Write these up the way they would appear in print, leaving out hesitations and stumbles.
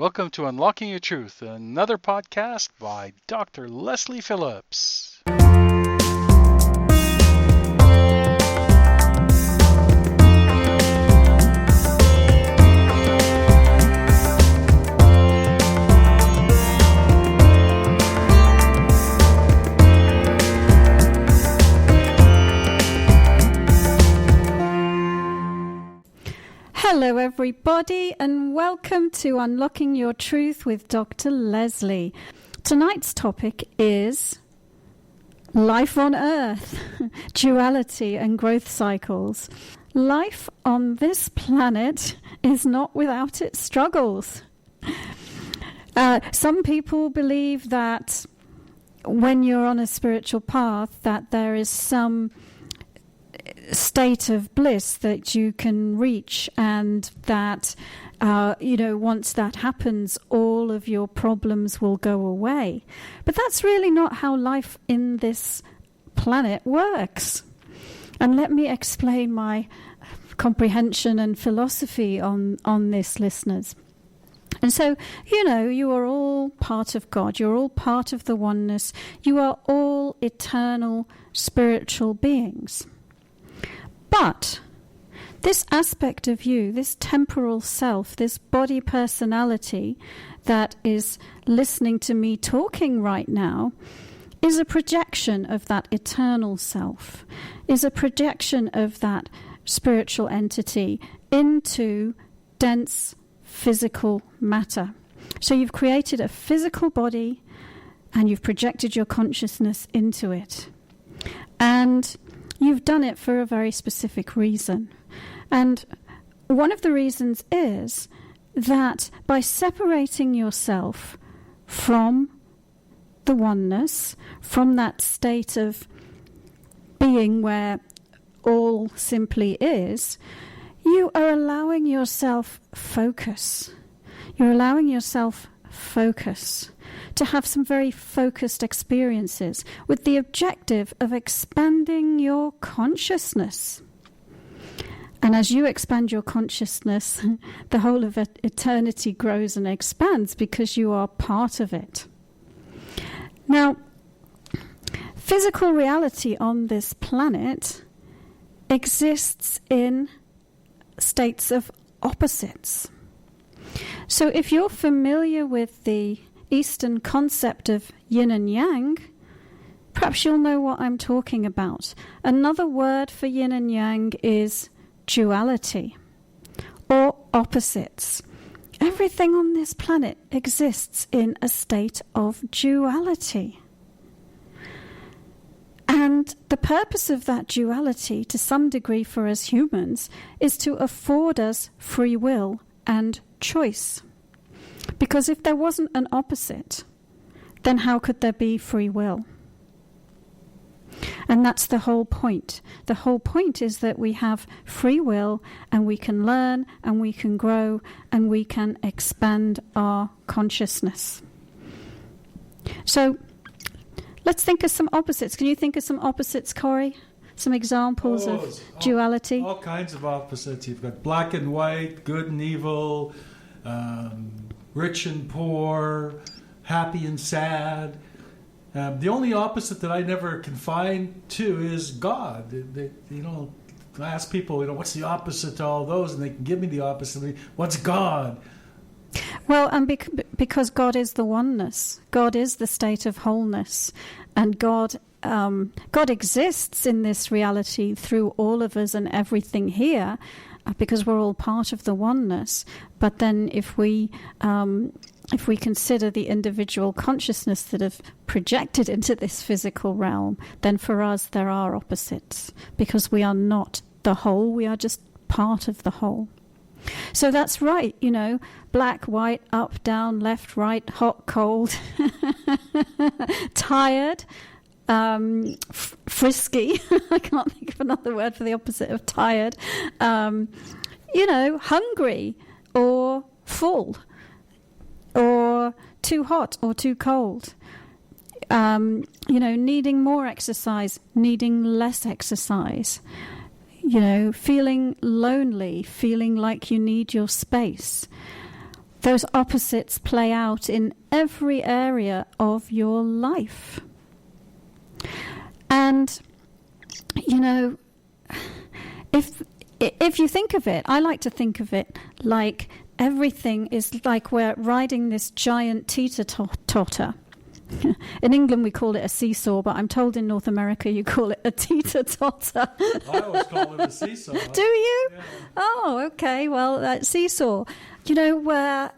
Welcome to Unlocking Your Truth, another podcast by Dr. Lesley Phillips. Hello everybody and welcome to Unlocking Your Truth with Dr. Lesley. Tonight's topic is life on Earth, duality and growth cycles. Life on this planet is not without its struggles. Some people believe that when you're on a spiritual path that there is some state of bliss that you can reach, and that once that happens all of your problems will go away. But that's really not how life in this planet works. And let me explain my comprehension and philosophy on this, listeners. And so, you are all part of God. You're all part of the oneness. You are all eternal spiritual beings. But this aspect of you, this temporal self, this body personality that is listening to me talking right now, is a projection of that eternal self, is a projection of that spiritual entity into dense physical matter. So you've created a physical body and you've projected your consciousness into it. And you've done it for a very specific reason. And one of the reasons is that by separating yourself from the oneness, from that state of being where all simply is, you are allowing yourself focus. You're allowing yourself focus to have some very focused experiences with the objective of expanding your consciousness. And as you expand your consciousness, the whole of eternity grows and expands because you are part of it. Now, physical reality on this planet exists in states of opposites. So if you're familiar with the Eastern concept of yin and yang, perhaps you'll know what I'm talking about. Another word for yin and yang is duality, or opposites. Everything on this planet exists in a state of duality. And the purpose of that duality, to some degree for us humans, is to afford us free will and choice. Because if there wasn't an opposite, then how could there be free will? And that's the whole point. The whole point is that we have free will and we can learn and we can grow and we can expand our consciousness. So let's think of some opposites. Can you think of some opposites, Corey? Some examples of duality? All kinds of opposites. You've got black and white, good and evil, rich and poor, happy and sad. The only opposite that I never can find, too, is God. I ask people, what's the opposite to all those? And they can give me the opposite. What's God? Well, and because God is the oneness. God is the state of wholeness. And God exists in this reality through all of us and everything here, because we're all part of the oneness. But then if we consider the individual consciousness that have projected into this physical realm, then for us there are opposites, because we are not the whole, we are just part of the whole. So that's right, black, white, up, down, left, right, hot, cold, tired, frisky. I can't think of another word for the opposite of tired. Hungry or full, or too hot or too cold. Needing more exercise, needing less exercise. Feeling lonely, feeling like you need your space. those opposites play out in every area of your life. And, if you think of it, I like to think of it like everything is like we're riding this giant teeter-totter. In England we call it a seesaw, but I'm told in North America you call it a teeter-totter. I always call it a seesaw. Do you? Yeah. Oh, okay. Well, that seesaw, where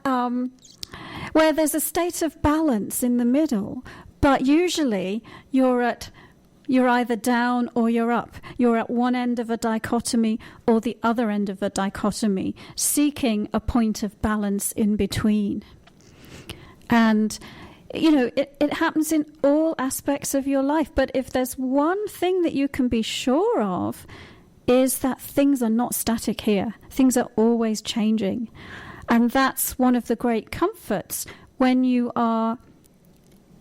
there's a state of balance in the middle, but usually you're either down or you're up. You're at one end of a dichotomy or the other end of a dichotomy, seeking a point of balance in between. And, it happens in all aspects of your life. But if there's one thing that you can be sure of, is that things are not static here. Things are always changing. And that's one of the great comforts when you are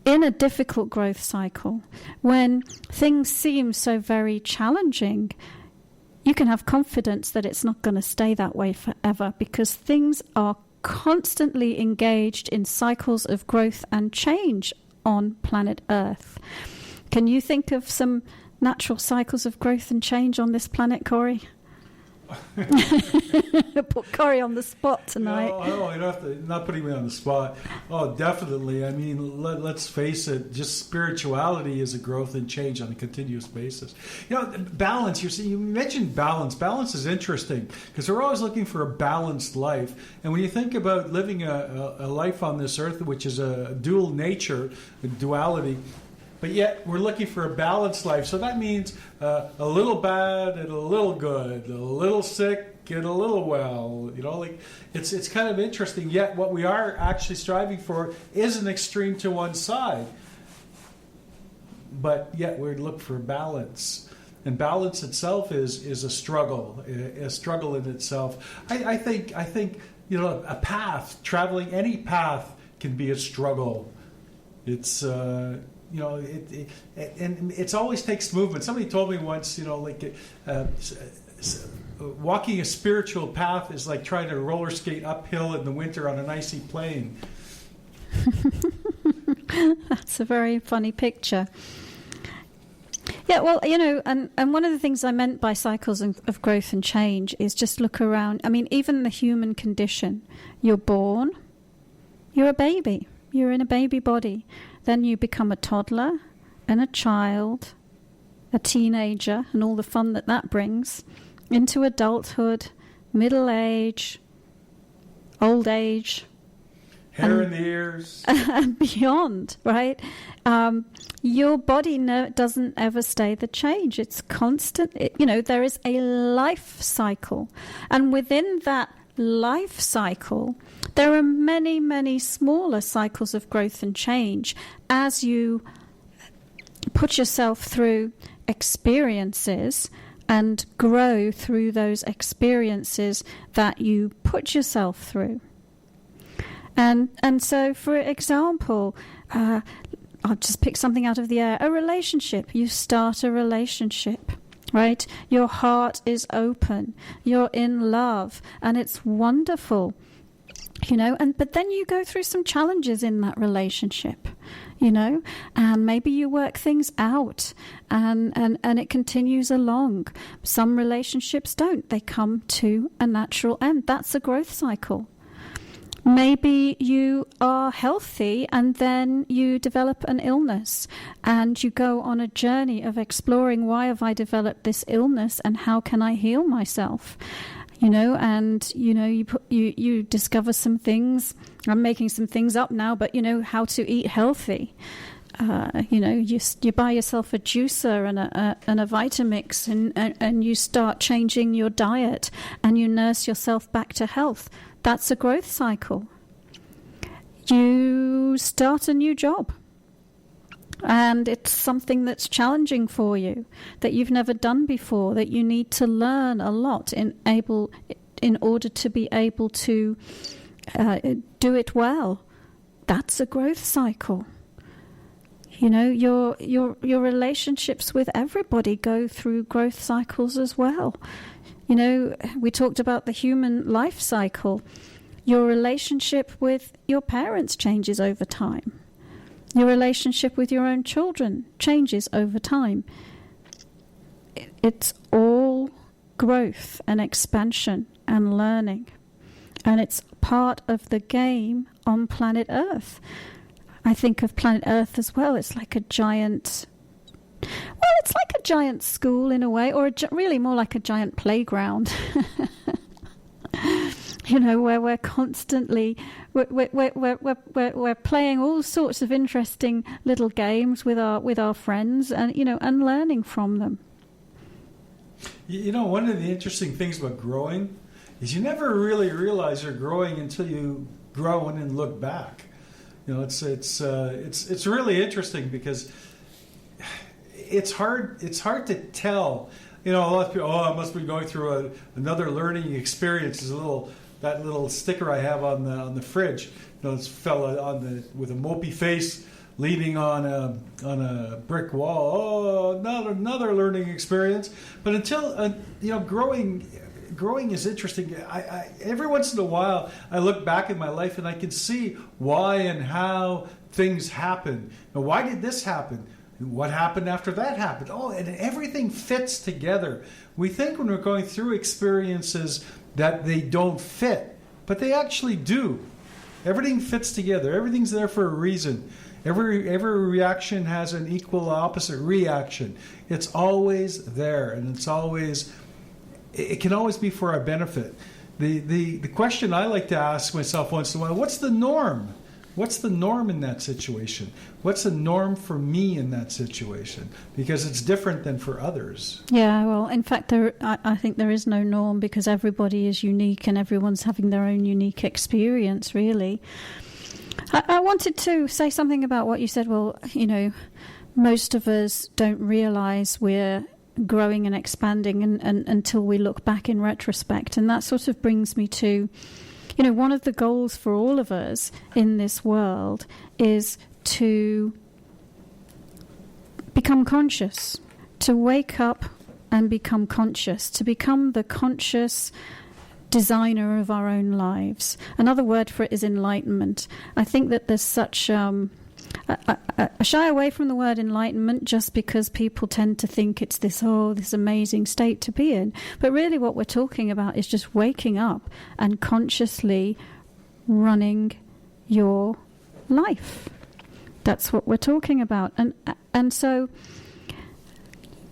in a difficult growth cycle, when things seem so very challenging. You can have confidence that it's not going to stay that way forever, because things are constantly engaged in cycles of growth and change on planet Earth. Can you think of some natural cycles of growth and change on this planet, Corey? Put Corey on the spot tonight. No, you don't have to, not putting me on the spot. Oh, definitely. I mean, let's face it, just spirituality is a growth and change on a continuous basis. Balance, you mentioned balance. Balance is interesting because we're always looking for a balanced life. And when you think about living a life on this earth, which is a dual nature, a duality, but yet we're looking for a balanced life. So that means a little bad and a little good, a little sick and a little well. It's kind of interesting. Yet what we are actually striving for is an extreme to one side. But yet we look for balance. And balance itself is a struggle in itself. I think a path, traveling any path can be a struggle. It's and it always takes movement. Somebody told me once, walking a spiritual path is like trying to roller skate uphill in the winter on an icy plain. That's a very funny picture. Yeah, well, and one of the things I meant by cycles of growth and change is just look around. I mean, even the human condition. You're born, you're a baby, you're in a baby body. Then you become a toddler and a child, a teenager, and all the fun that brings, into adulthood, middle age, old age. Hair in the ears. And beyond, right? Your body doesn't ever stay the change. It's constant. There is a life cycle. And within that life cycle, there are many, many smaller cycles of growth and change as you put yourself through experiences and grow through those experiences that you put yourself through. And so, for example, I'll just pick something out of the air. A relationship. You start a relationship. Right? Your heart is open. You're in love. And it's wonderful. But then you go through some challenges in that relationship, and maybe you work things out and it continues along. Some relationships don't. They come to a natural end. That's a growth cycle. Maybe you are healthy and then you develop an illness and you go on a journey of exploring, why have I developed this illness and how can I heal myself? You discover some things. I'm making some things up now, but how to eat healthy. You buy yourself a juicer and a Vitamix and you start changing your diet and you nurse yourself back to health. That's a growth cycle. You start a new job and it's something that's challenging for you, that you've never done before, that you need to learn a lot in order to be able to do it well. That's a growth cycle. Your relationships with everybody go through growth cycles as well. We talked about the human life cycle. Your relationship with your parents changes over time. Your relationship with your own children changes over time. It's all growth and expansion and learning. And it's part of the game on planet Earth. I think of planet Earth as well. It's like a giant... Well, it's like a giant school in a way, or really more like a giant playground. Where we're constantly we're playing all sorts of interesting little games with our friends, and and learning from them. One of the interesting things about growing is you never really realize you're growing until you grow and look back. It's really interesting because it's hard to tell. A lot of people, I must be going through another learning experience. Is that little sticker I have on the fridge. This fella with a mopey face leaning on a brick wall. Oh, another learning experience. But until growing is interesting. I every once in a while I look back in my life and I can see why and how things happen. Now, why did this happen? What happened after that happened? Oh, and everything fits together. We think when we're going through experiences that they don't fit, but they actually do. Everything fits together. Everything's there for a reason. Every reaction has an equal opposite reaction. It's always there, and it can always be for our benefit. The question I like to ask myself once in a while: what's the norm? What's the norm in that situation? What's the norm for me in that situation? Because it's different than for others. Yeah, well, in fact, I think there is no norm, because everybody is unique and everyone's having their own unique experience, really. I wanted to say something about what you said. Well, most of us don't realize we're growing and expanding and until we look back in retrospect. And that sort of brings me to... one of the goals for all of us in this world is to become conscious, to wake up and become conscious, to become the conscious designer of our own lives. Another word for it is enlightenment. I think that there's such... I shy away from the word enlightenment just because people tend to think it's this amazing state to be in. But really what we're talking about is just waking up and consciously running your life. That's what we're talking about. And so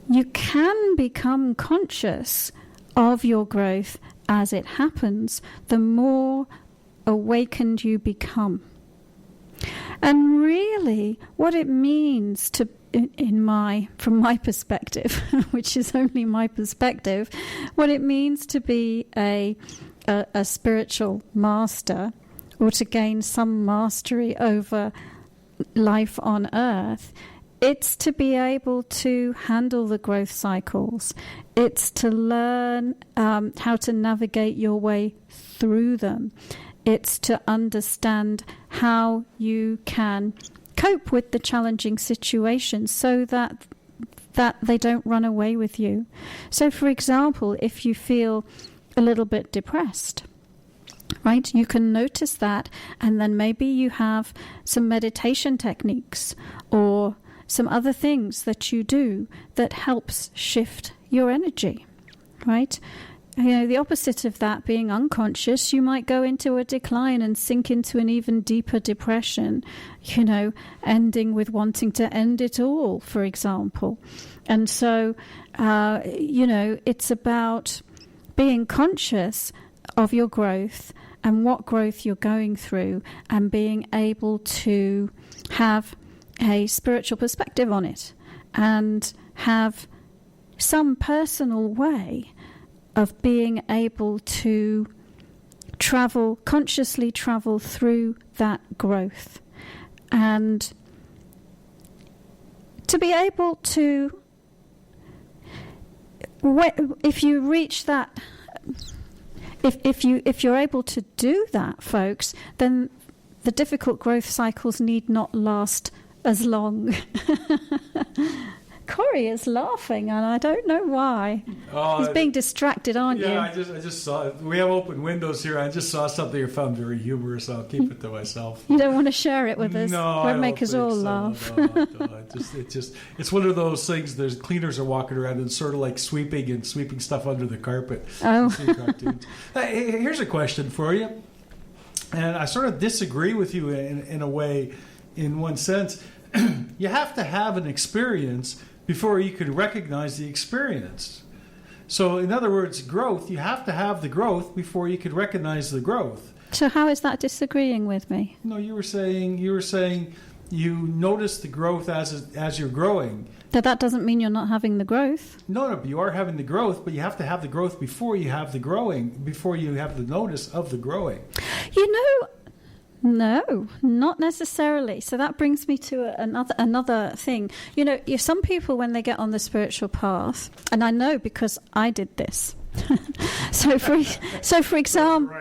you can become conscious of your growth as it happens, the more awakened you become. And really, what it means to, from my perspective, which is only my perspective, what it means to be a spiritual master, or to gain some mastery over life on earth, it's to be able to handle the growth cycles. It's to learn how to navigate your way through them. It's to understand how you can cope with the challenging situations so that they don't run away with you. So, for example, if you feel a little bit depressed, right, you can notice that, and then maybe you have some meditation techniques or some other things that you do that helps shift your energy, right? The opposite of that being unconscious, you might go into a decline and sink into an even deeper depression, ending with wanting to end it all, for example. And so, it's about being conscious of your growth and what growth you're going through, and being able to have a spiritual perspective on it and have some personal way of being able to consciously travel through that growth, and to be able to, if you reach that, if you're able to do that, folks, then the difficult growth cycles need not last as long. Corey is laughing, and I don't know why. He's being distracted, aren't you? Yeah, I just saw it. We have open windows here. I just saw something I found very humorous. I'll keep it to myself. You don't want to share it with us? No, Won't make us all laugh. No. It's one of those things. There's cleaners are walking around and sort of like sweeping stuff under the carpet. Oh. Cartoons. Here's a question for you, and I sort of disagree with you in a way, in one sense. You have to have an experience before you can recognize the experience. So, in other words, growth, you have to have the growth before you can recognize the growth. So how is that disagreeing with me? No, you were saying you notice the growth as you're growing. That doesn't mean you're not having the growth. No, but you are having the growth, but you have to have the growth before you have the growing, before you have the notice of the growing. No, not necessarily. So that brings me to another thing. Some people, when they get on the spiritual path, and I know because I did this. So for example,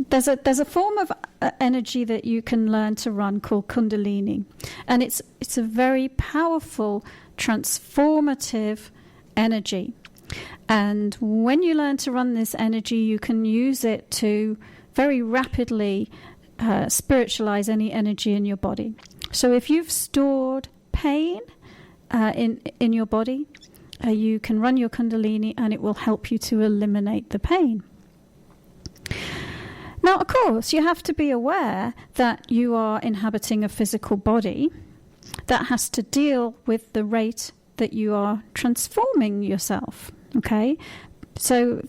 there's a form of energy that you can learn to run called Kundalini, and it's a very powerful, transformative energy. And when you learn to run this energy, you can use it to very rapidly spiritualize any energy in your body. So if you've stored pain in your body, you can run your Kundalini and it will help you to eliminate the pain. Now, of course, you have to be aware that you are inhabiting a physical body that has to deal with the rate that you are transforming yourself. Okay, so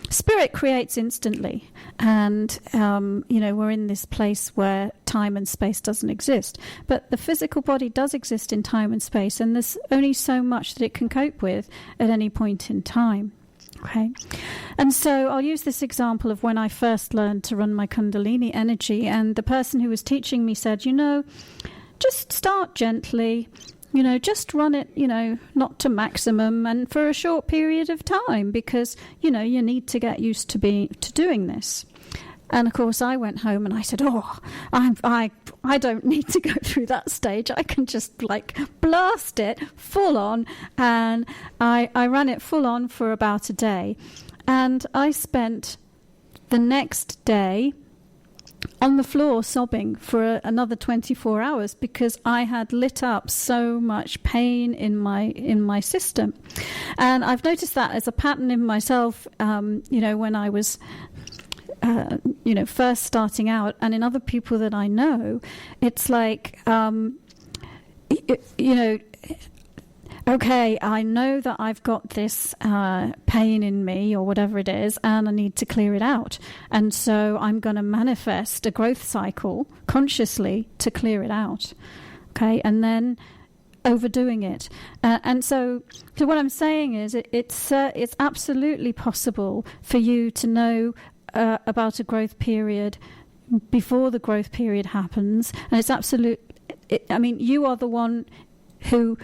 spirit creates instantly, and we're in this place where time and space doesn't exist, but the physical body does exist in time and space, and there's only so much that it can cope with at any point in time. Okay, and so I'll use this example of when I first learned to run my Kundalini energy, and the person who was teaching me said, just start gently. Just run it, not to maximum and for a short period of time, because, you need to get used to doing this. And of course I went home and I said, I don't need to go through that stage. I can just blast it full on. And I ran it full on for about a day. And I spent the next day on the floor sobbing for another 24 hours because I had lit up so much pain in my system. And I've noticed that as a pattern in myself, when I was first starting out, and in other people that I know. It's like okay, I know that I've got this pain in me or whatever it is, and I need to clear it out. And so I'm going to manifest a growth cycle consciously to clear it out. Okay, and then overdoing it. And so what I'm saying is it's absolutely possible for you to know about a growth period before the growth period happens. And it's you are the one who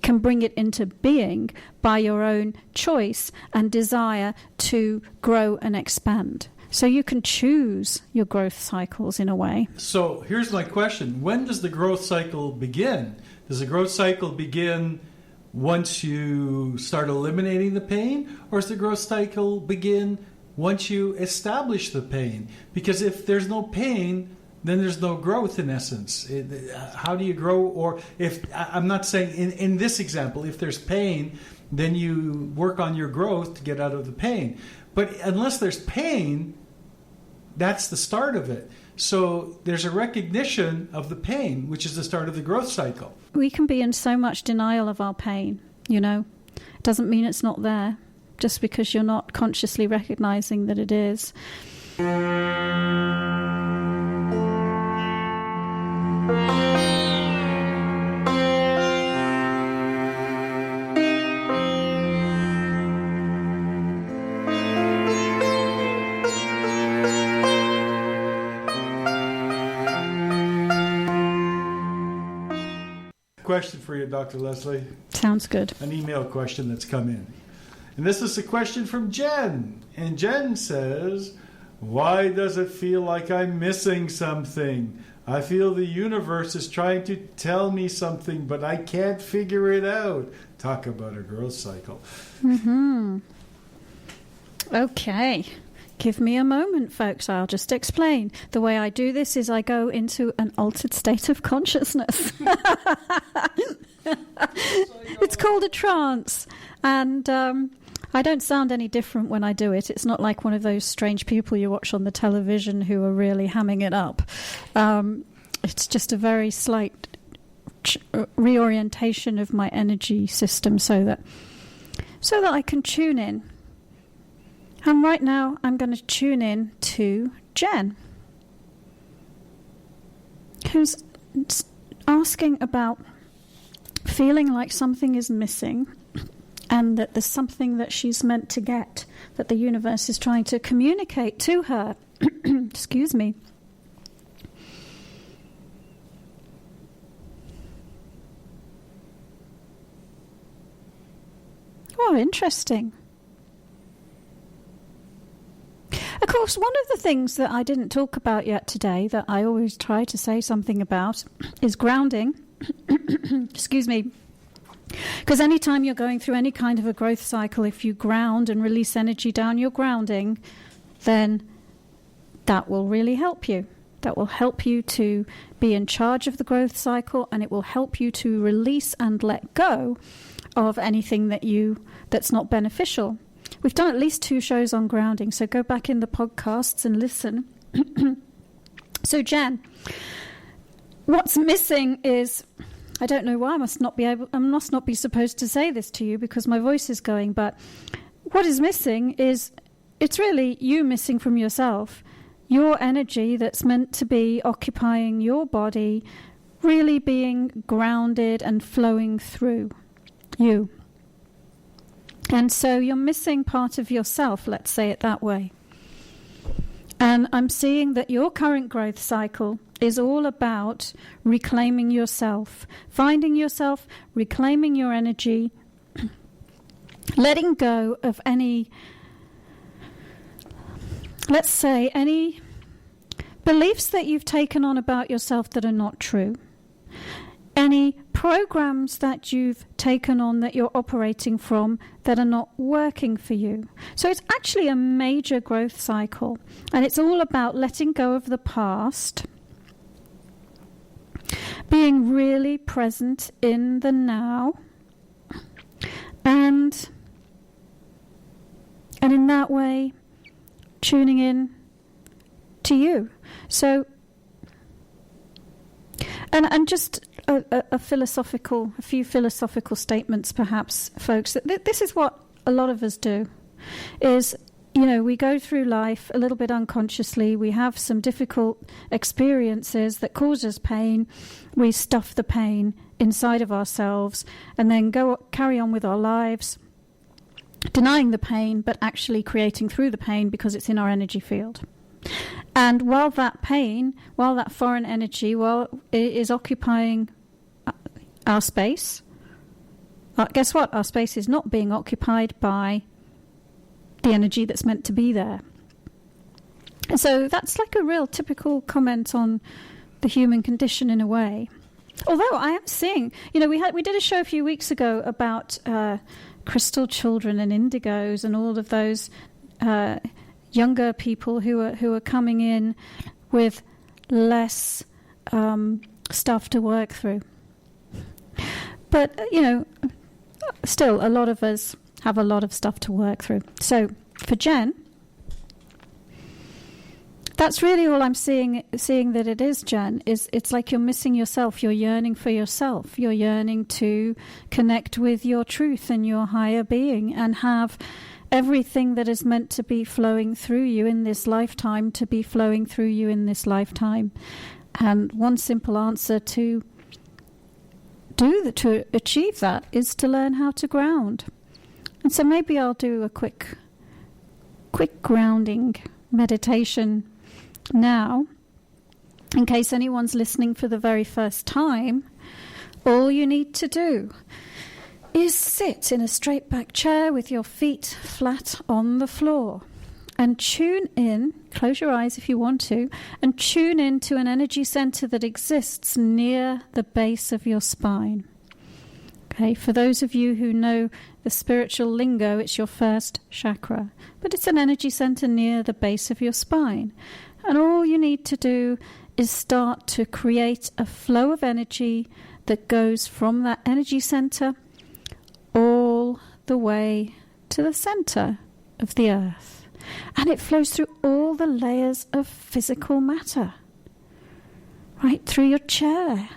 can bring it into being by your own choice and desire to grow and expand. So you can choose your growth cycles in a way. So here's my question. When does the growth cycle begin? Does the growth cycle begin once you start eliminating the pain? Or does the growth cycle begin once you establish the pain? Because if there's no pain, then there's no growth in essence. How do you grow? Or if I'm not saying in this example, if there's pain, then you work on your growth to get out of the pain. But unless there's pain, that's the start of it. So there's a recognition of the pain, which is the start of the growth cycle. We can be in so much denial of our pain, It doesn't mean it's not there, just because you're not consciously recognizing that it is. Question for you, Dr. Lesley. Sounds good. An email question that's come in. And this is a question from Jen. And Jen says, why does it feel like I'm missing something? I feel the universe is trying to tell me something, but I can't figure it out. Talk about a growth cycle. Mm-hmm. Okay. Give me a moment, folks. I'll just explain. The way I do this is I go into an altered state of consciousness. It's called a trance. And I don't sound any different when I do it. It's not like one of those strange people you watch on the television who are really hamming it up. It's just a very slight reorientation of my energy system so that I can tune in. And right now I'm going to tune in to Jen, who's asking about feeling like something is missing and that there's something that she's meant to get, that the universe is trying to communicate to her. Excuse me. Oh, interesting. Of course, one of the things that I didn't talk about yet today that I always try to say something about is grounding. Excuse me. Because anytime you're going through any kind of a growth cycle, if you ground and release energy down your grounding, then that will really help you. That will help you to be in charge of the growth cycle, and it will help you to release and let go of anything that's not beneficial. We've done at least 2 shows on grounding, so go back in the podcasts and listen. So Jen, what's missing is, I don't know why I must not be supposed to say this to you because my voice is going, but what is missing is, it's really you missing from yourself. Your energy that's meant to be occupying your body, really being grounded and flowing through you. And so you're missing part of yourself, let's say it that way. And I'm seeing that your current growth cycle is all about reclaiming yourself, finding yourself, reclaiming your energy, letting go of any, let's say, any beliefs that you've taken on about yourself that are not true. Any programs that you've taken on that you're operating from that are not working for you. So it's actually a major growth cycle, and it's all about letting go of the past, being really present in the now, and in that way tuning in to you. So and just a few philosophical statements, perhaps, folks. This is what a lot of us do. Is, we go through life a little bit unconsciously. We have some difficult experiences that cause us pain. We stuff the pain inside of ourselves, and then carry on with our lives, denying the pain, but actually creating through the pain because it's in our energy field. And while that pain, while that foreign energy, it is occupying our space, guess what? Our space is not being occupied by the energy that's meant to be there. And so that's like a real typical comment on the human condition in a way. Although I am seeing, we did a show a few weeks ago about crystal children and indigos and all of those younger people who are coming in with less stuff to work through. But, still, a lot of us have a lot of stuff to work through. So, for Jen, that's really all I'm seeing that it is, Jen. It's like you're missing yourself. You're yearning for yourself. You're yearning to connect with your truth and your higher being and have everything that is meant to be flowing through you in this lifetime to be flowing through you in this lifetime. And one simple answer to achieve that is to learn how to ground. And so maybe I'll do a quick grounding meditation now, in case anyone's listening for the very first time. All you need to do is sit in a straight back chair with your feet flat on the floor. and tune in, close your eyes if you want to, and tune in to an energy center that exists near the base of your spine. Okay, for those of you who know the spiritual lingo, it's your first chakra, but it's an energy center near the base of your spine. And all you need to do is start to create a flow of energy that goes from that energy center all the way to the center of the earth. And it flows through all the layers of physical matter. Right through your chair,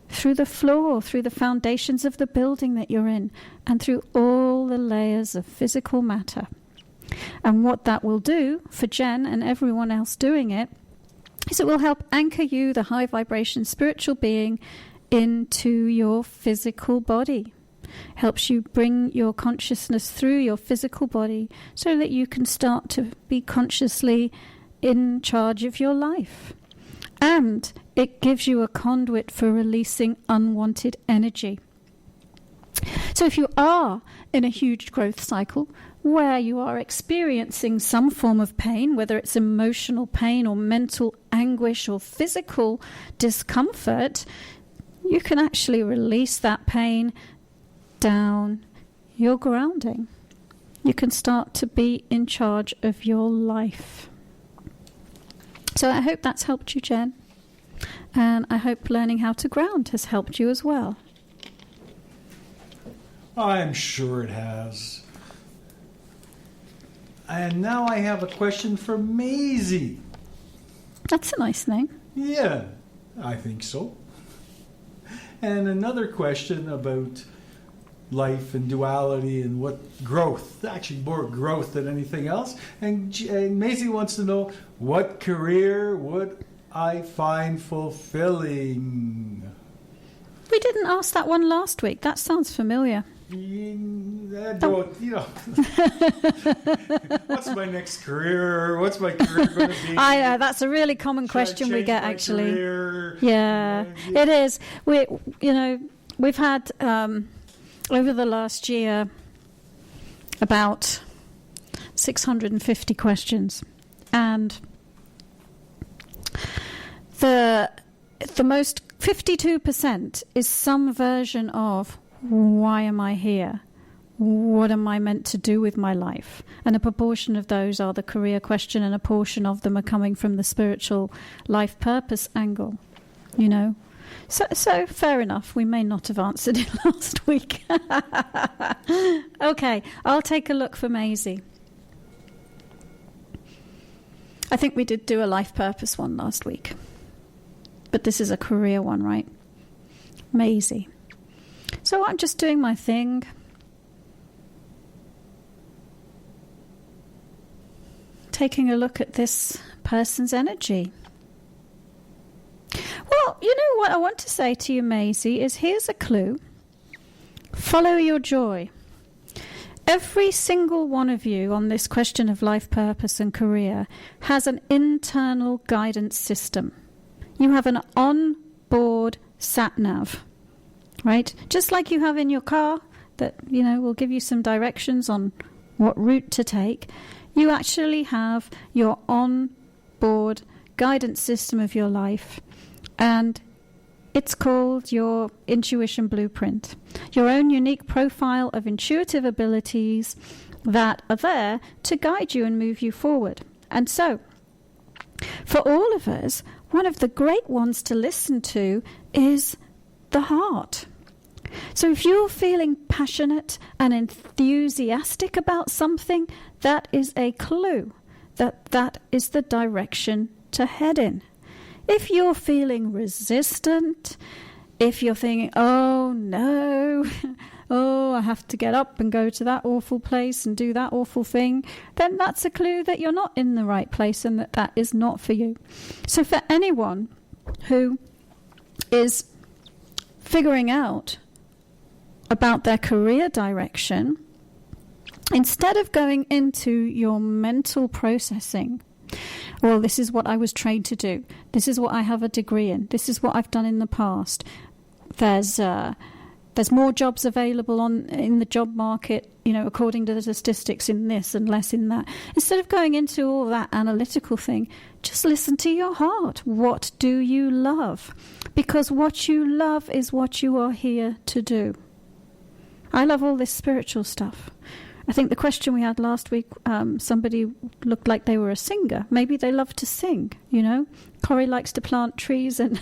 through the floor, through the foundations of the building that you're in, and through all the layers of physical matter. And what that will do for Jen and everyone else doing it is it will help anchor you, the high vibration spiritual being, into your physical body. Helps you bring your consciousness through your physical body so that you can start to be consciously in charge of your life. And it gives you a conduit for releasing unwanted energy. So if you are in a huge growth cycle where you are experiencing some form of pain, whether it's emotional pain or mental anguish or physical discomfort, you can actually release that pain down your grounding. You can start to be in charge of your life. So I hope that's helped you, Jen. And I hope learning how to ground has helped you as well. I'm sure it has. And now I have a question for Maisie. That's a nice name. Yeah, I think so. And another question about life and duality and what growth, actually more growth than anything else. And Maisie wants to know, what career would I find fulfilling? We didn't ask that one last week. That sounds familiar. What's my next career? What's my career going to be? That's a really common question we get, actually. Career? Yeah, it is. We've had over the last year about 650 questions, and the most 52% is some version of, why am I here? What am I meant to do with my life? And a proportion of those are the career question, and a portion of them are coming from the spiritual life purpose angle, So fair enough. We may not have answered it last week. Okay, I'll take a look for Maisie. I think we did do a life purpose one last week. But this is a career one, right? Maisie. So I'm just doing my thing. Taking a look at this person's energy. Well, you know what I want to say to you, Maisie, is here's a clue. Follow your joy. Every single one of you on this question of life purpose and career has an internal guidance system. You have an on-board sat-nav, right? Just like you have in your car that, will give you some directions on what route to take. You actually have your on-board guidance system of your life, and it's called your intuition blueprint, your own unique profile of intuitive abilities that are there to guide you and move you forward. And so, for all of us, one of the great ones to listen to is the heart. So if you're feeling passionate and enthusiastic about something, that is a clue that is the direction to head in. If you're feeling resistant, if you're thinking, oh no, I have to get up and go to that awful place and do that awful thing, then that's a clue that you're not in the right place and that is not for you. So for anyone who is figuring out about their career direction, instead of going into your mental processing, well, this is what I was trained to do, this is what I have a degree in, this is what I've done in the past, there's There's more jobs available in the job market, according to the statistics, in this and less in that. Instead of going into all that analytical thing, just listen to your heart. What do you love? Because what you love is what you are here to do. I love all this spiritual stuff. I think the question we had last week, somebody looked like they were a singer. Maybe they love to sing, Corey likes to plant trees and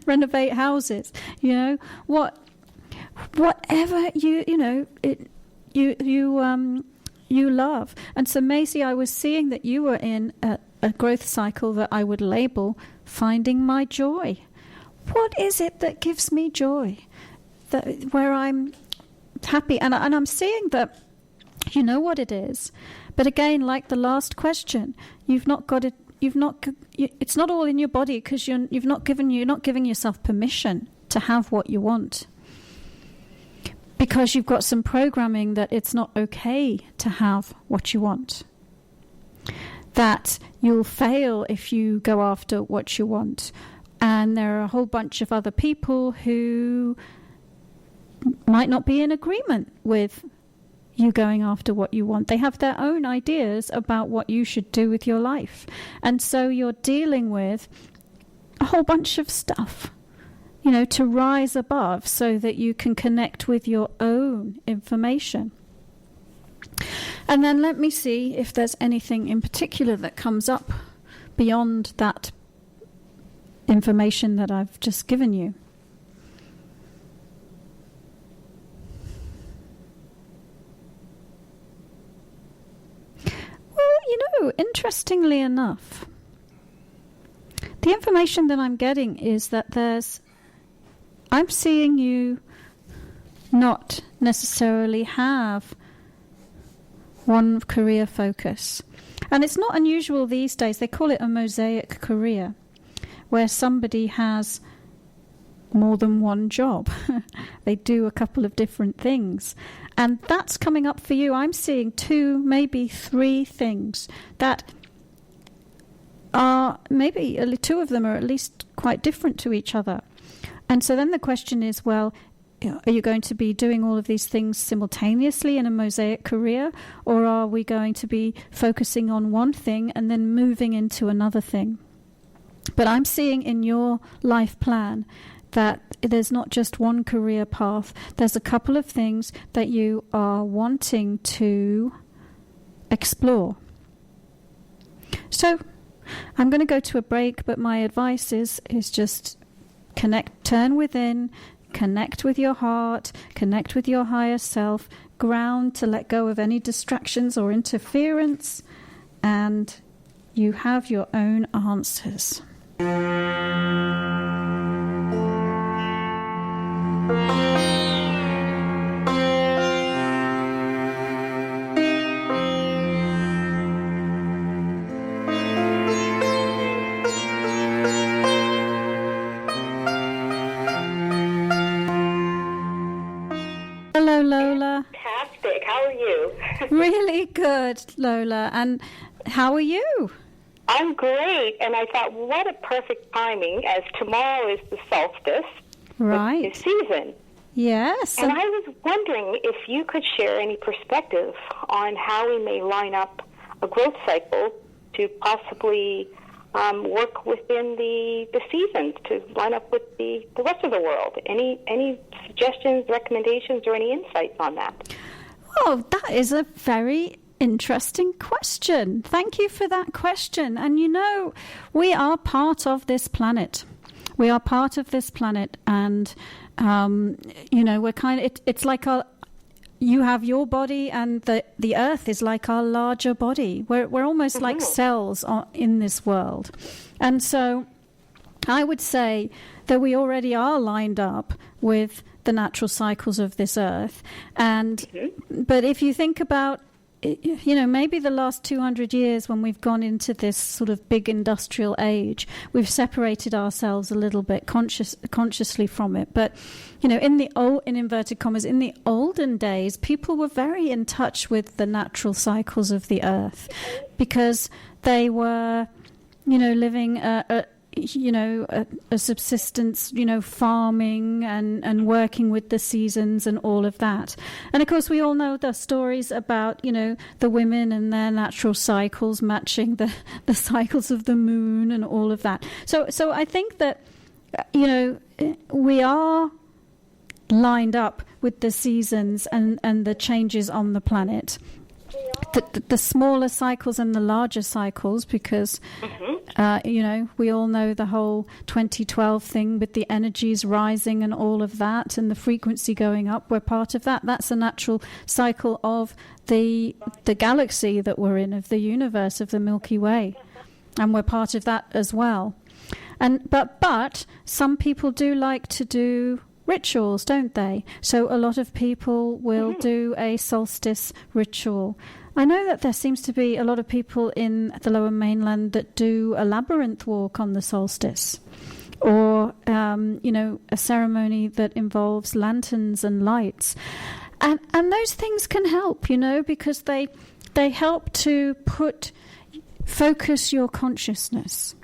renovate houses, whatever you love. And so, Maisie, I was seeing that you were in a growth cycle that I would label finding my joy. What is it that gives me joy? Where I'm happy, and I'm seeing that you know what it is, but again, like the last question, you've not got it. It's not all in your body because you're not giving yourself permission to have what you want, because you've got some programming that it's not okay to have what you want, that you'll fail if you go after what you want, and there are a whole bunch of other people who might not be in agreement with you going after what you want. They have their own ideas about what you should do with your life. And so you're dealing with a whole bunch of stuff, to rise above so that you can connect with your own information. And then let me see if there's anything in particular that comes up beyond that information that I've just given you. Interestingly enough, the information that I'm getting is that I'm seeing you not necessarily have one career focus. And it's not unusual these days. They call it a Mosaic Career, where somebody has more than one job. They do a couple of different things. And that's coming up for you. I'm seeing 2, maybe 3 things that are, maybe 2 of them are at least quite different to each other. And so then the question is, well, are you going to be doing all of these things simultaneously in a Mosaic Career? Or are we going to be focusing on one thing and then moving into another thing? But I'm seeing in your life plan that there's not just one career path. There's a couple of things that you are wanting to explore. So I'm going to go to a break, but my advice is just turn within, connect with your heart, connect with your higher self, ground to let go of any distractions or interference, and you have your own answers. Hello, Lola. Fantastic. How are you? Really good, Lola. And how are you? I'm great. And I thought, what a perfect timing, as tomorrow is the solstice. Right. Which is season. Yes. And I was wondering if you could share any perspective on how we may line up a growth cycle to possibly work within the seasons, to line up with the rest of the world. Any suggestions, recommendations, or any insights on that? Oh, that is a very interesting question. Thank you for that question. And we are part of this planet. We are part of this planet, and we're kind of. It's like you have your body, and the Earth is like our larger body. We're almost like cells in this world, and so I would say that we already are lined up with the natural cycles of this Earth, and but if you think about, maybe the last 200 years, when we've gone into this sort of big industrial age, we've separated ourselves a little bit consciously from it. But, in inverted commas, in the olden days, people were very in touch with the natural cycles of the Earth, because they were, living a subsistence, farming and working with the seasons and all of that. And of course, we all know the stories about, the women and their natural cycles matching the cycles of the moon and all of that. So I think that, we are lined up with the seasons and the changes on the planet. The smaller cycles and the larger cycles, because, we all know the whole 2012 thing with the energies rising and all of that and the frequency going up. We're part of that. That's a natural cycle of the galaxy that we're in, of the universe, of the Milky Way. And we're part of that as well. But some people do like to do rituals, don't they? So a lot of people will do a solstice ritual. I know that there seems to be a lot of people in the Lower Mainland that do a labyrinth walk on the solstice, or a ceremony that involves lanterns and lights, and those things can help, because they help to focus your consciousness.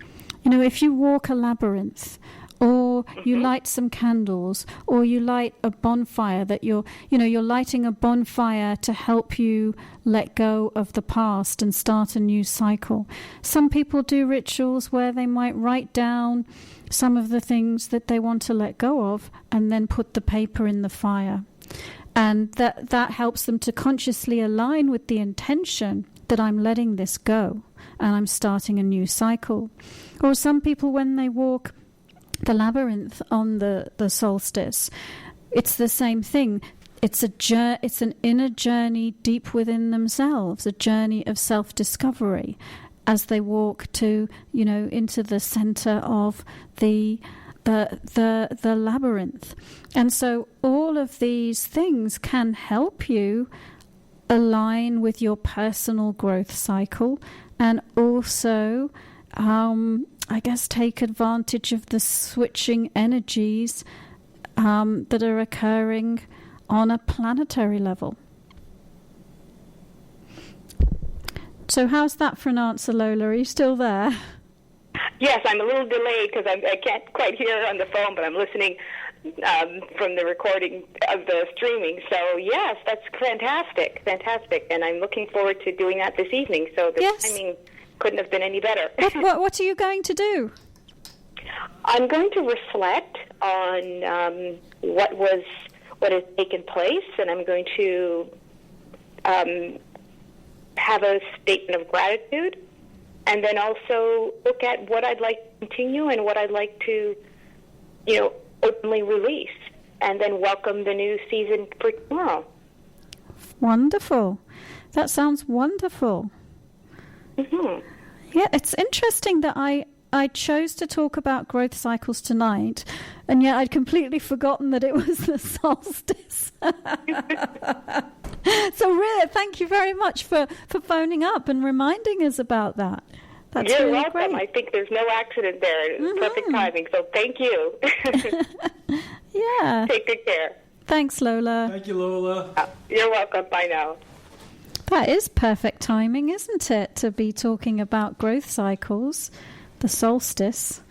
If you walk a labyrinth, or you light some candles, or you light a bonfire, that you're lighting a bonfire to help you let go of the past and start a new cycle. Some people do rituals where they might write down some of the things that they want to let go of and then put the paper in the fire. And that helps them to consciously align with the intention that I'm letting this go and I'm starting a new cycle. Or some people, when they walk the labyrinth on the solstice, it's the same thing. It's an inner journey deep within themselves, a journey of self-discovery as they walk to, into the center of the labyrinth. And so all of these things can help you align with your personal growth cycle, and also take advantage of the switching energies that are occurring on a planetary level. So how's that for an answer, Lola? Are you still there? Yes, I'm a little delayed because I can't quite hear on the phone, but I'm listening from the recording of the streaming. So yes, that's fantastic, and I'm looking forward to doing that this evening. So the timing couldn't have been any better. What are you going to do? I'm going to reflect on what has taken place, and I'm going to have a statement of gratitude, and then also look at what I'd like to continue and what I'd like to, openly release, and then welcome the new season for tomorrow. Wonderful. That sounds wonderful. Mm-hmm. Yeah, it's interesting that I chose to talk about growth cycles tonight, and yet I'd completely forgotten that it was the solstice. So really, thank you very much for phoning up and reminding us about that. That's You're really welcome. Great. I think there's no accident there. It's perfect timing, so thank you. Yeah. Take good care. Thanks, Lola. Thank you, Lola. You're welcome. Bye now. That is perfect timing, isn't it, to be talking about growth cycles, the solstice,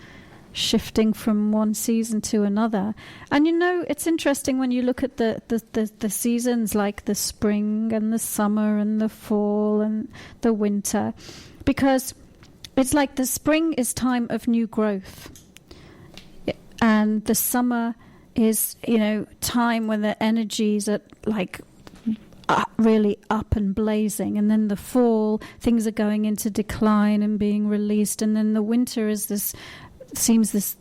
shifting from one season to another. And it's interesting when you look at the seasons, like the spring and the summer and the fall and the winter, because it's like the spring is time of new growth, and the summer is, time when the energies are like really up and blazing, and then the fall, things are going into decline and being released, and then the winter is this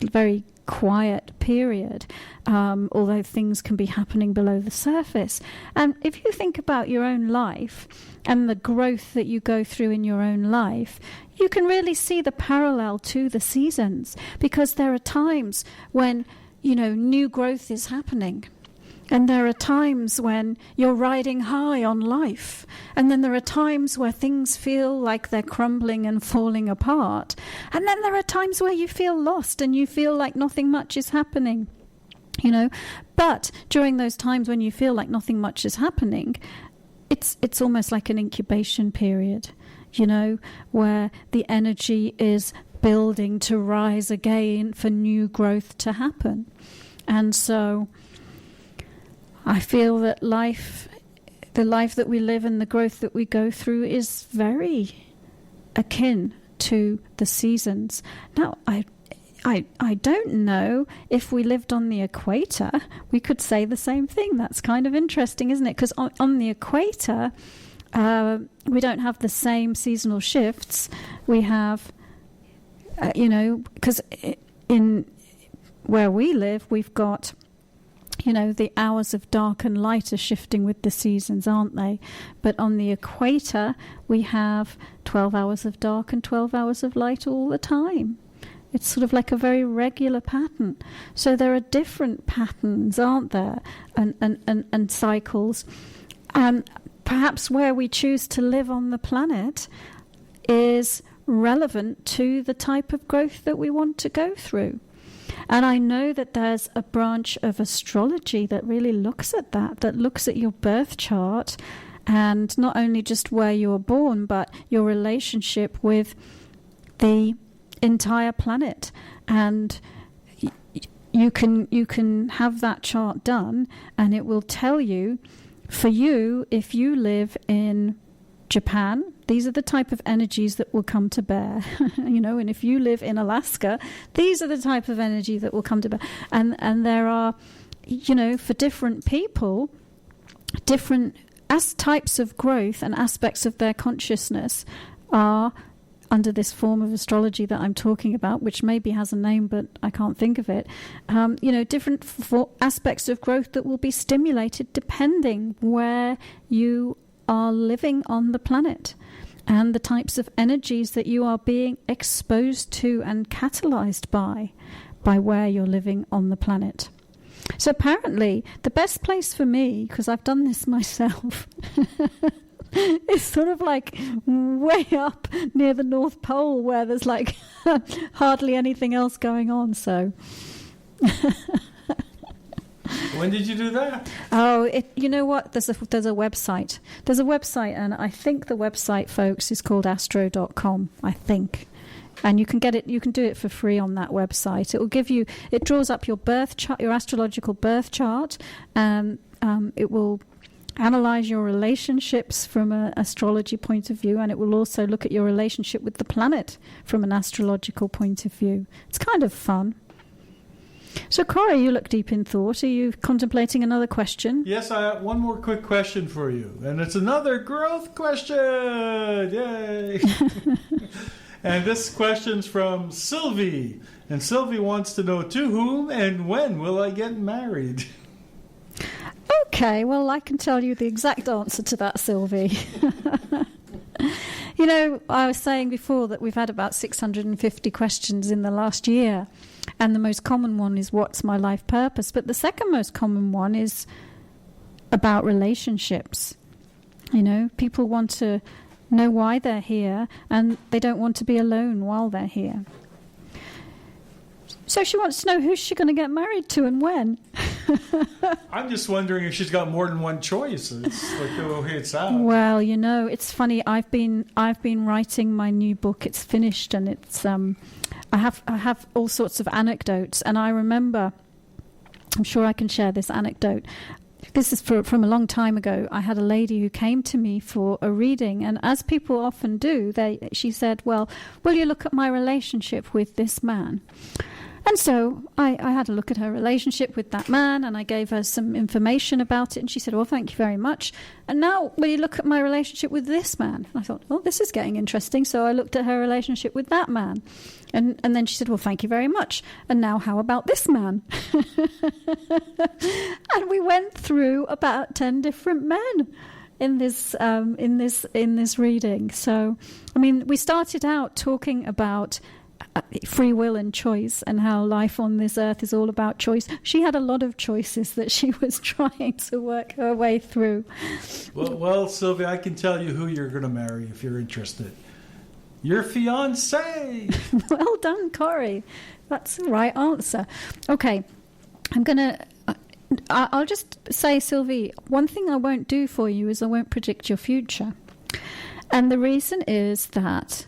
very quiet period, although things can be happening below the surface. And if you think about your own life and the growth that you go through in your own life, you can really see the parallel to the seasons, because there are times when new growth is happening, and there are times when you're riding high on life, and then there are times where things feel like they're crumbling and falling apart, and then there are times where you feel lost and you feel like nothing much is happening, But during those times when you feel like nothing much is happening, it's almost like an incubation period, where the energy is building to rise again, for new growth to happen. And so I feel that the life that we live and the growth that we go through is very akin to the seasons. Now, I don't know if we lived on the equator, we could say the same thing. That's kind of interesting, isn't it? Because on the equator, we don't have the same seasonal shifts. We have, because in where we live, we've got, the hours of dark and light are shifting with the seasons, aren't they? But on the equator, we have 12 hours of dark and 12 hours of light all the time. It's sort of like a very regular pattern. So there are different patterns, aren't there? And cycles. And perhaps where we choose to live on the planet is relevant to the type of growth that we want to go through. And I know that there's a branch of astrology that really looks at that looks at your birth chart, and not only just where you were born, but your relationship with the entire planet. And you can have that chart done, and it will tell you, for you, if you live in Japan, these are the type of energies that will come to bear, and if you live in Alaska, these are the type of energy that will come to bear. And there are, for different people, different types of growth and aspects of their consciousness are under this form of astrology that I'm talking about, which maybe has a name, but I can't think of it. Different aspects of growth that will be stimulated depending where you are living on the planet, and the types of energies that you are being exposed to and catalyzed by where you're living on the planet. So apparently the best place for me, because I've done this myself, is sort of like way up near the North Pole, where there's like hardly anything else going on. So when did you do that? Oh, you know what? There's a website. There's a website, and I think the website, folks, is called astro.com, I think. And you can get it. You can do it for free on that website. It will give you. It draws up your birth chart, your astrological birth chart, and it will analyze your relationships from an astrology point of view, and it will also look at your relationship with the planet from an astrological point of view. It's kind of fun. So, Corey, you look deep in thought. Are you contemplating another question? Yes, I have one more quick question for you. And it's another growth question. Yay. And this question's from Sylvie. And Sylvie wants to know, to whom and when will I get married? Okay, well, I can tell you the exact answer to that, Sylvie. I was saying before that we've had about 650 questions in the last year. And the most common one is, what's my life purpose? But the second most common one is about relationships. People want to know why they're here, and they don't want to be alone while they're here. So she wants to know, who's she going to get married to and when? I'm just wondering if she's got more than one choice. It's like the way it's out. Well, it's funny. I've been writing my new book. It's finished, and it's I have all sorts of anecdotes, and I remember, I'm sure I can share this anecdote. This is from a long time ago. I had a lady who came to me for a reading, and as people often do, she said, well, will you look at my relationship with this man? And so I had a look at her relationship with that man, and I gave her some information about it, and she said, well, thank you very much. And now, will you look at my relationship with this man? And I thought, well, this is getting interesting. So I looked at her relationship with that man. And then she said, well, thank you very much. And now how about this man? And we went through about 10 different men in this reading. So, we started out talking about free will and choice, and how life on this earth is all about choice. She had a lot of choices that she was trying to work her way through. Well, Sylvia, I can tell you who you're going to marry if you're interested. Your fiancé. Well done, Corey. That's the right answer. Okay, I'll just say, Sylvie, one thing I won't do for you is I won't predict your future. And the reason is that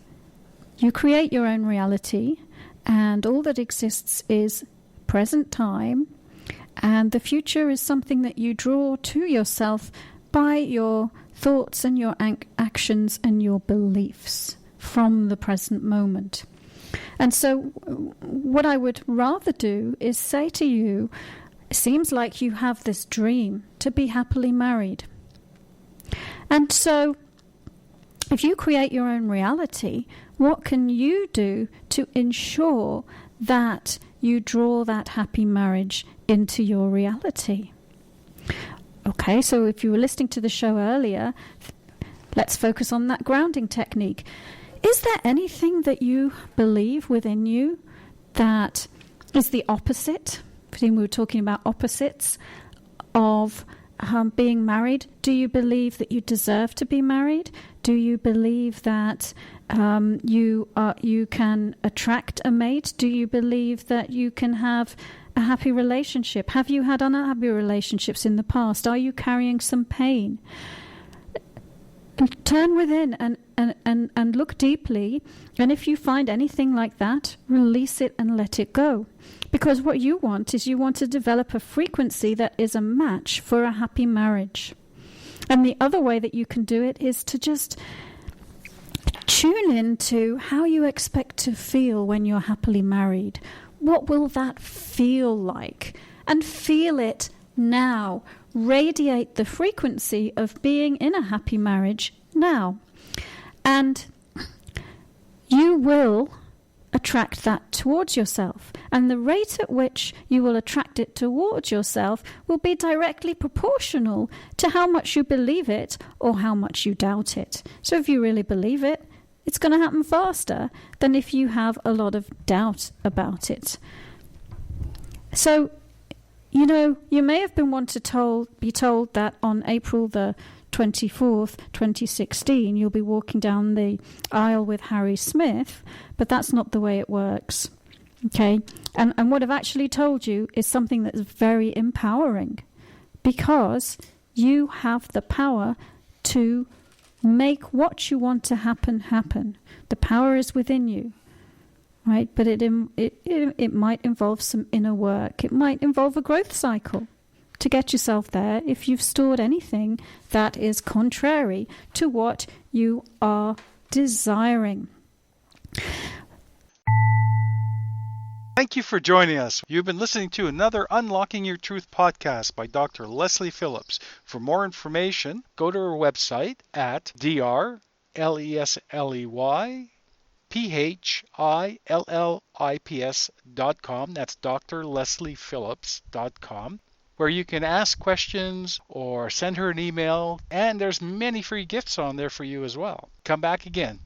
You create your own reality, and all that exists is present time, and the future is something that you draw to yourself by your thoughts and your actions and your beliefs from the present moment. And so what I would rather do is say to you, it seems like you have this dream to be happily married. And so if you create your own reality, what can you do to ensure that you draw that happy marriage into your reality? Okay, so if you were listening to the show earlier, let's focus on that grounding technique. Is there anything that you believe within you that is the opposite? I think we were talking about opposites of being married. Do you believe that you deserve to be married? Do you believe that you can attract a mate? Do you believe that you can have a happy relationship? Have you had unhappy relationships in the past? Are you carrying some pain? Turn within and look deeply, and if you find anything like that, release it and let it go. Because what you want is you want to develop a frequency that is a match for a happy marriage. And the other way that you can do it is to just tune into how you expect to feel when you're happily married. What will that feel like? And feel it now. Radiate the frequency of being in a happy marriage now. And you will attract that towards yourself. And the rate at which you will attract it towards yourself will be directly proportional to how much you believe it or how much you doubt it. So if you really believe it, it's going to happen faster than if you have a lot of doubt about it. So, you know, you may have been be told that on April the 24th, 2016, you'll be walking down the aisle with Harry Smith, but that's not the way it works. Okay? And what I've actually told you is something that's very empowering, because you have the power to make what you want to happen, happen. The power is within you. Right? But it might involve some inner work. It might involve a growth cycle to get yourself there if you've stored anything that is contrary to what you are desiring. Thank you for joining us. You've been listening to another Unlocking Your Truth podcast by Dr. Lesley Phillips. For more information, go to our website at drlesleyphillips.com. That's drlesleyphillips.com, where you can ask questions or send her an email, and there's many free gifts on there for you as well. Come back again.